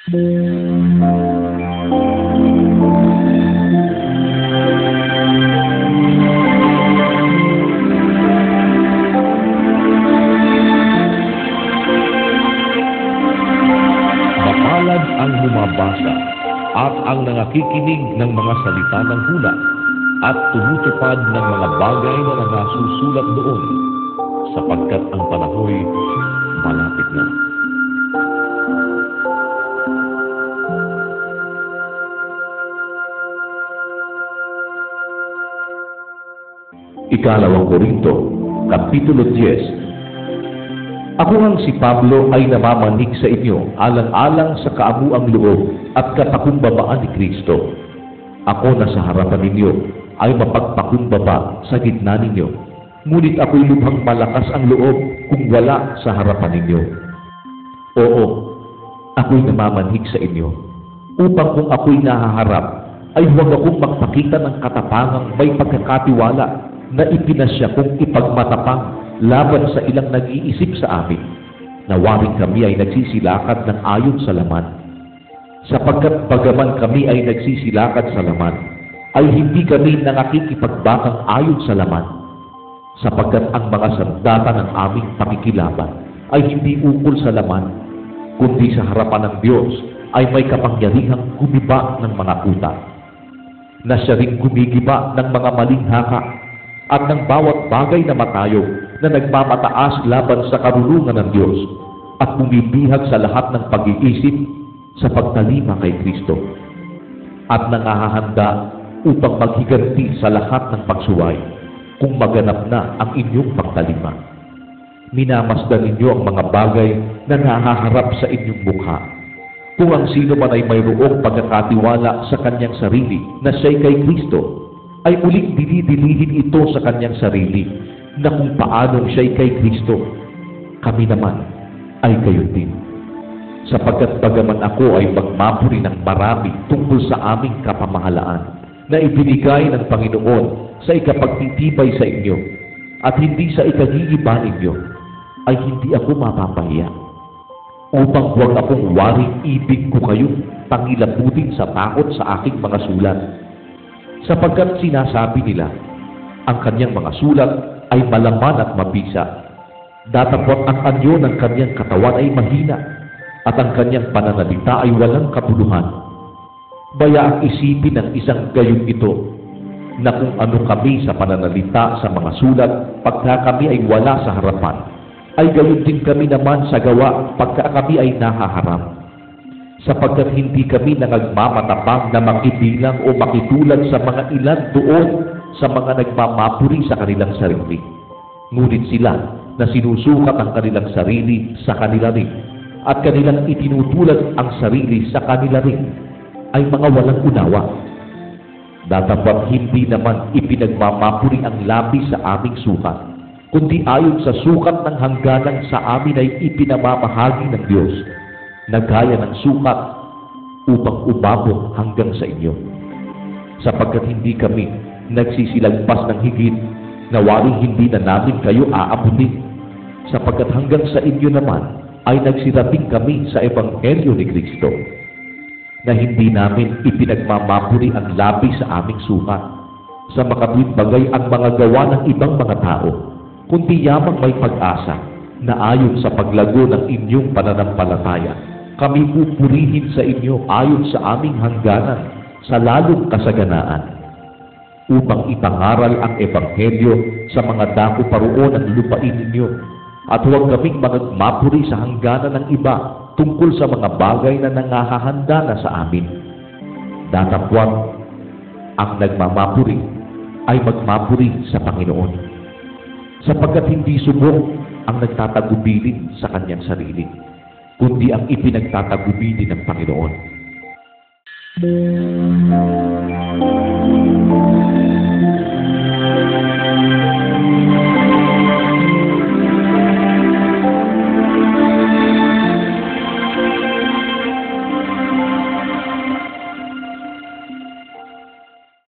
Mapalad ang bumabasa at ang nangakikinig ng mga salita ng hula at tumutupad ng mga bagay na nangasusulat doon, sapagkat ang panahoy malapit na. Ikalawang Korinto, Kapitulo 10. Ako ang si Pablo ay namamanig sa inyo alang-alang sa kaabuang loob at katakumbabaan ni Kristo. Ako na sa harapan ninyo ay mapagpakumbaba sa gitna ninyo, ngunit ako'y lubhang malakas ang loob kung wala sa harapan ninyo. Oo, ako'y namamanig sa inyo, upang kung ako'y nahaharap, ay huwag akong magpakita ng katapangang may pagkakatiwala na ipinasya kong ipagmatapang laban sa ilang nag-iisip sa amin, na waring kami ay nagsisilakad ng ayon sa laman. Sapagkat bagaman kami ay nagsisilakad sa laman, ay hindi kami nangakikipagbakang ayon sa laman, sapagkat ang mga sandata ng aming pakikilaban ay hindi ukol sa laman, kundi sa harapan ng Diyos ay may kapangyarihang gumiba ng mga utak, na siya rin gumigiba ng mga maling haka at ng bawat bagay na matayog na nagmamataas laban sa karunungan ng Diyos at bumibihag sa lahat ng pag-iisip sa pagtalima kay Kristo at nangahahanda upang maghiganti sa lahat ng pagsuway kung maganap na ang inyong pagtalima. Minamasdan ninyo ang mga bagay na nahaharap sa inyong mukha. Kung ang sino man ay mayroong pagkakatiwala sa kanyang sarili na siya'y kay Kristo, ay uling dinidilihin ito sa kanyang sarili na kung paanong siya'y kay Kristo, kami naman ay gayon din. Sapagkat bagaman ako ay magmamuri ng marami tungkol sa aming kapamahalaan na ibinigay ng Panginoon sa ikapagtitibay sa inyo at hindi sa ikagigiba ninyo, ay hindi ako mapapahiya, upang huwag akong waring ibig ko kayo pangilabutin sa takot sa aking mga sulat. Sapagkat sinasabi nila, ang kanyang mga sulat ay malaman at mabisa. Datapot ang anyo ng kanyang katawan ay mahina, at ang kanyang pananalita ay walang kabuluhan. Bayaang isipin ng isang gayon ito, na kung ano kami sa pananalita sa mga sulat, pagka kami ay wala sa harapan, ay gayon din kami naman sa gawa pagka kami ay nahaharap. Sapagkat hindi kami nagmamatapang na makibilang o makitulad sa mga ilan doon sa mga nagmamapuri sa kanilang sarili. Ngunit sila na sinusukat ang kanilang sarili sa kanila rin at kanilang itinutulad ang sarili sa kanila rin ay mga walang unawa. Datapot hindi naman ipinagmamapuri ang labis sa aming sukat, kundi ayon sa sukat ng hangganan sa amin ay ipinamamahagi ng Diyos, na gaya ng sukat upang umabot hanggang sa inyo. Sapagkat hindi kami nagsisilagpas ng higit, na waring hindi na namin kayo aabutin, sapagkat hanggang sa inyo naman ay nagsirating kami sa Ebanghelyo ni Kristo, na hindi namin ipinagmamapuri ang labis sa aming sukat, sa makatuwid bagay ang mga gawa ng ibang mga tao, kundi yamang may pag-asa na ayon sa paglago ng inyong pananampalataya, kami pupurihin sa inyo ayon sa aming hangganan sa lalong kasaganaan, upang ipangaral ang Ebanghelyo sa mga dako paroon ng lupain ninyo, at huwag kaming magmapuri sa hangganan ng iba tungkol sa mga bagay na nangahahanda na sa amin. Datapwat ang nagmamapuri ay magmapuri sa Panginoon, sapagkat hindi subok ang nagtatagubilin sa kanyang sarili, kundi ang ipinagtatagubilin ng Panginoon.